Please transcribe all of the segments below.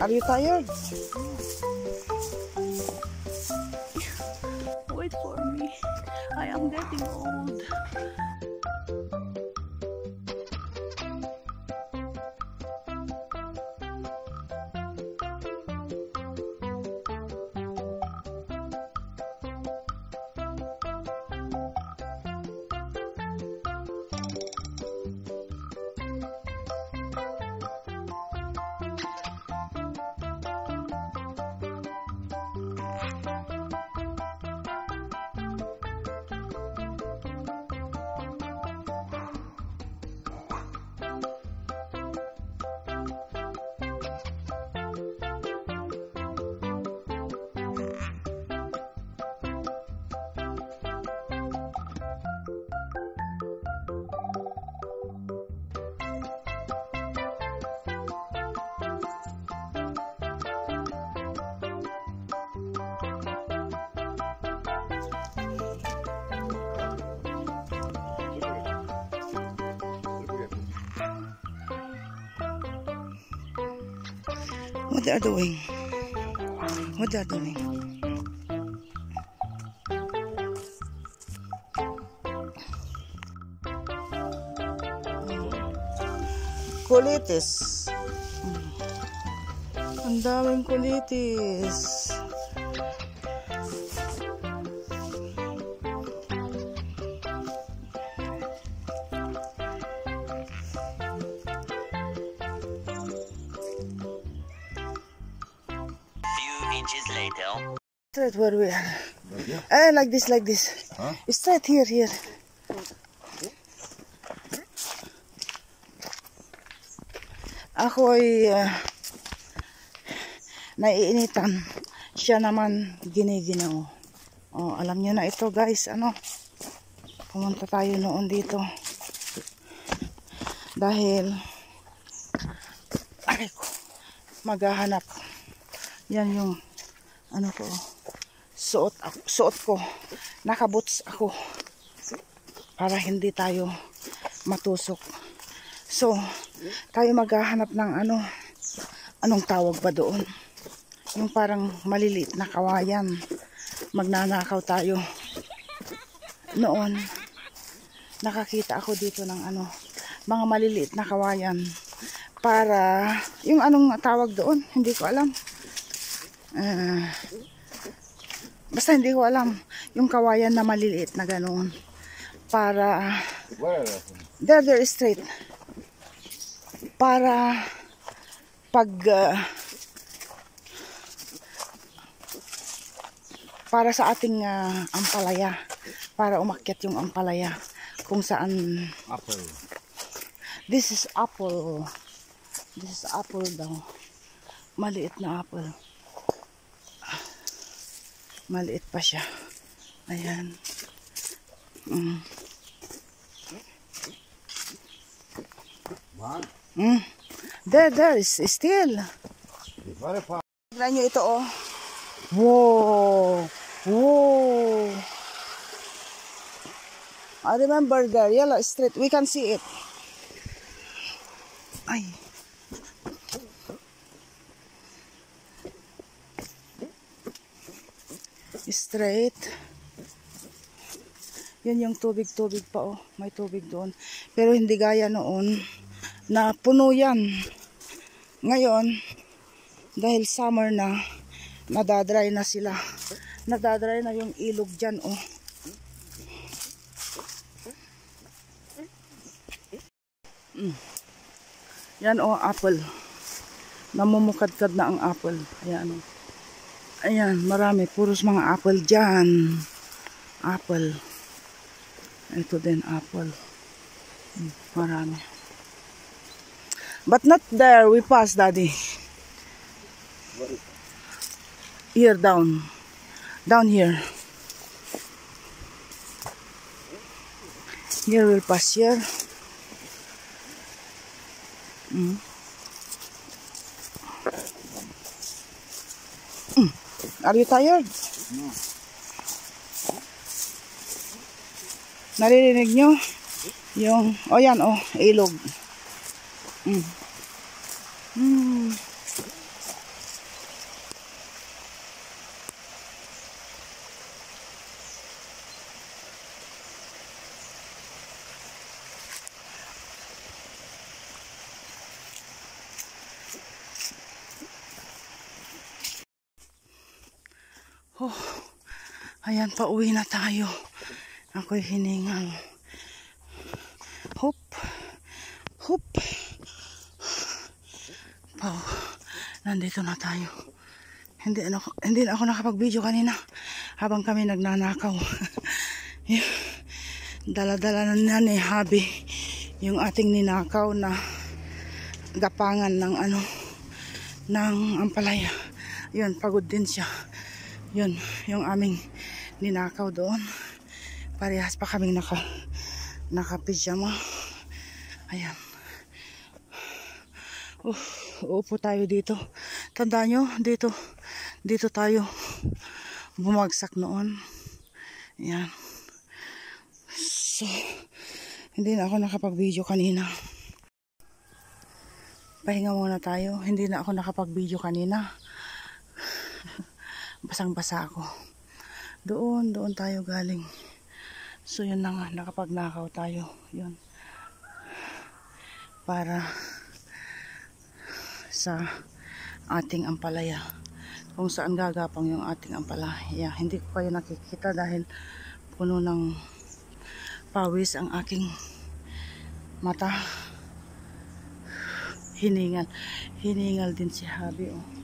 Are you tired? Wait for me. I am getting old. What they are doing? What they are doing? Kulitis. Ang daming kulitis. Inches later. Straight where we are. Yeah. Like this. Huh? Straight here. Ako'y naiinitan. Siya naman giniginaw. Oh, alam niyo na ito guys, pumunta tayo noon dito. Dahil maghahanap. Yan yung suot ko. Nakaboots ako para hindi tayo matusok. So, tayo maghahanap ng anong tawag ba doon? Yung parang maliliit na kawayan. Magnanakaw tayo. Noon, nakakita ako dito ng mga maliliit na kawayan. Para, yung anong tawag doon, hindi ko alam. Basta hindi ko alam yung kawayan na maliliit na ganoon para there straight para para sa ating ampalaya, para umakyat yung ampalaya kung saan apple. This is apple daw, maliit na apple. Maliit pa siya. Ayan. There is still. Tignan nyo ito oh. Wow. I remember there, yellow street. We can see it. Ay. Straight. Yun yung tubig pa oh. May tubig doon. Pero hindi gaya noon na puno yan. Ngayon, dahil summer na, nadadry na sila. Nadadry na yung ilog dyan oh. Yan oh, apple. Namumukadkad na ang apple. Ayan oh. Ayan, marami. Puros mga apple dyan. Apple. Ito din, apple. Marami. But not there. We pass, Daddy. Here, down. Down here. Here, we'll pass here. Are you tired? No. Naririnig nyo? Yung, oh yan, oh, ilog. Oh, ayan, pauwi na tayo. Ako'y hiningal. Hop. Hop. Pau, nandito na tayo. Hindi na ako nakapag-video kanina habang kami nagnanakaw. Dala-dala na ni Habi yung ating ninakaw na gapangan ng ng ampalaya. Yun, pagod din siya. Yun, yung aming ninakaw doon. Parehas pa kaming naka-pijama. Ayan. Uupo tayo dito. Tandaan nyo, dito tayo bumagsak noon. Ayan. So, hindi na ako nakapag-video kanina. Pahinga muna tayo. Hindi na ako nakapag-video kanina. Basang-basa ako. Doon tayo galing. So, yun na nga. Nakapagnakaw tayo. Yun. Para sa ating ampalaya. Kung saan gagapang yung ating ampalaya. Hindi ko kayo nakikita dahil puno ng pawis ang aking mata. Hiningal din si Habi.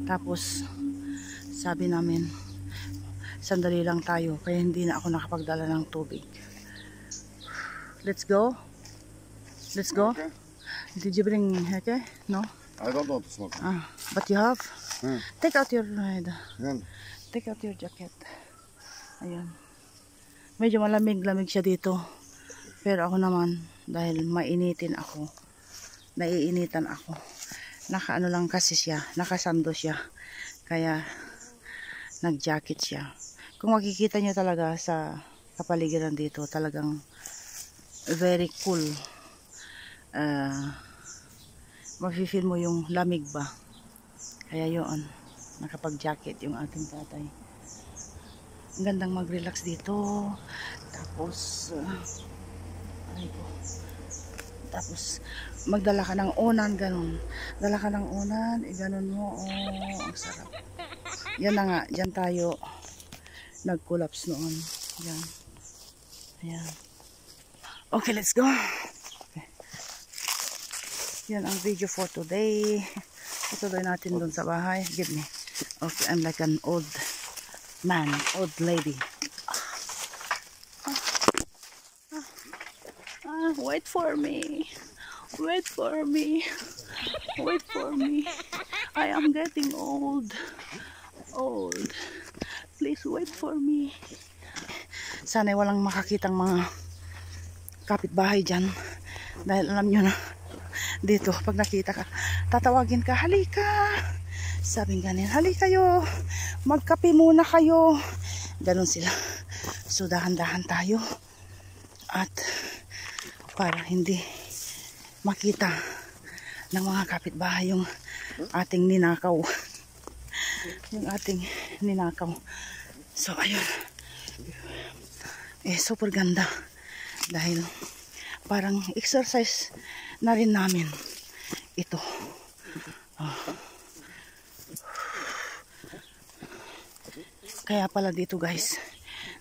Tapos sabi namin sandali lang tayo kaya hindi na ako nakapagdala ng tubig. Let's go. Okay. Did you bring heke? No? I don't want to smoke. But you have? Take out your Take out your jacket. Ayun. Medyo malamig siya dito. Pero ako naman, dahil naiinitan ako. Nakaano lang kasi siya, nakasando siya. Kaya nag-jacket siya. Kung makikita niyo talaga sa kapaligiran dito, talagang very cool. Mafe-feel mo yung lamig ba. Kaya yun, nakapag-jacket yung ating tatay. Ang gandang mag-relax dito. Tapos tapos magdala ka ng unan, ganun. Dala ka ng unan, ganun mo. Ang sarap. Yan na nga, dyan tayo nag-collapse noon. Yan. Ayan. Okay, let's go. Okay. Yan ang video for today. Ituloy natin doon sa bahay. Give me. Okay, I'm like an old man, old lady. Wait for me. Wait for me. Wait for me. I am getting old. Please wait for me. Sana'y walang makakitang mga kapitbahay dyan. Dahil alam nyo na, dito, pag nakita ka, tatawagin ka, halika. Sabing ganin, halika kayo. Magkape muna kayo. Ganon sila. So, dahan-dahan tayo. At para hindi makita ng mga kapitbahay yung ating ninakaw. Yung ating ninakaw. So, ayun. Super ganda. Dahil parang exercise na rin namin ito. Kaya pala dito guys,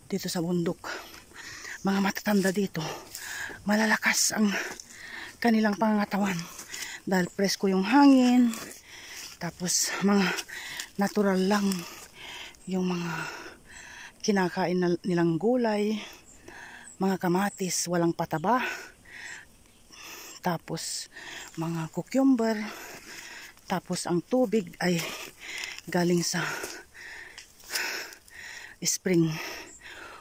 dito sa bundok, mga matatanda dito, malalakas ang kanilang pangangatawan dahil presko yung hangin. Tapos mga natural lang yung mga kinakain nilang gulay, mga kamatis walang pataba, tapos mga cucumber, tapos ang tubig ay galing sa spring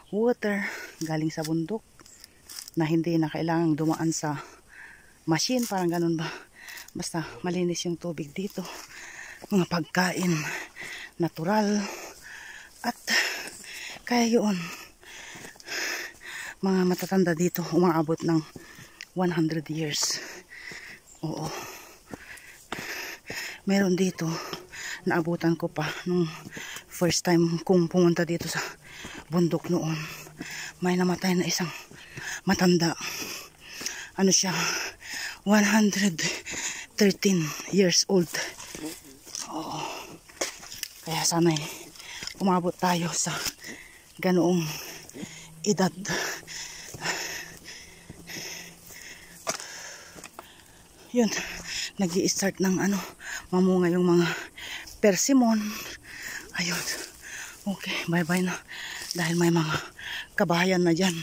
water, galing sa bundok na hindi na kailangang dumaan sa machine, parang ganun ba. Basta malinis yung tubig dito, mga pagkain natural. At kaya yun, mga matatanda dito umaabot ng 100 years. Oo, meron dito, naabutan ko pa nung first time kung pumunta dito sa bundok noon. May namatay na isang matanda. Ano siya, 113 years old. Oo. Kaya sana'y umabot tayo sa ganoong edad. Yun, nag-i-start ng mamunga yung mga persimmon. Ayun. Okay, bye-bye na. Dahil may mga kabahayan na dyan.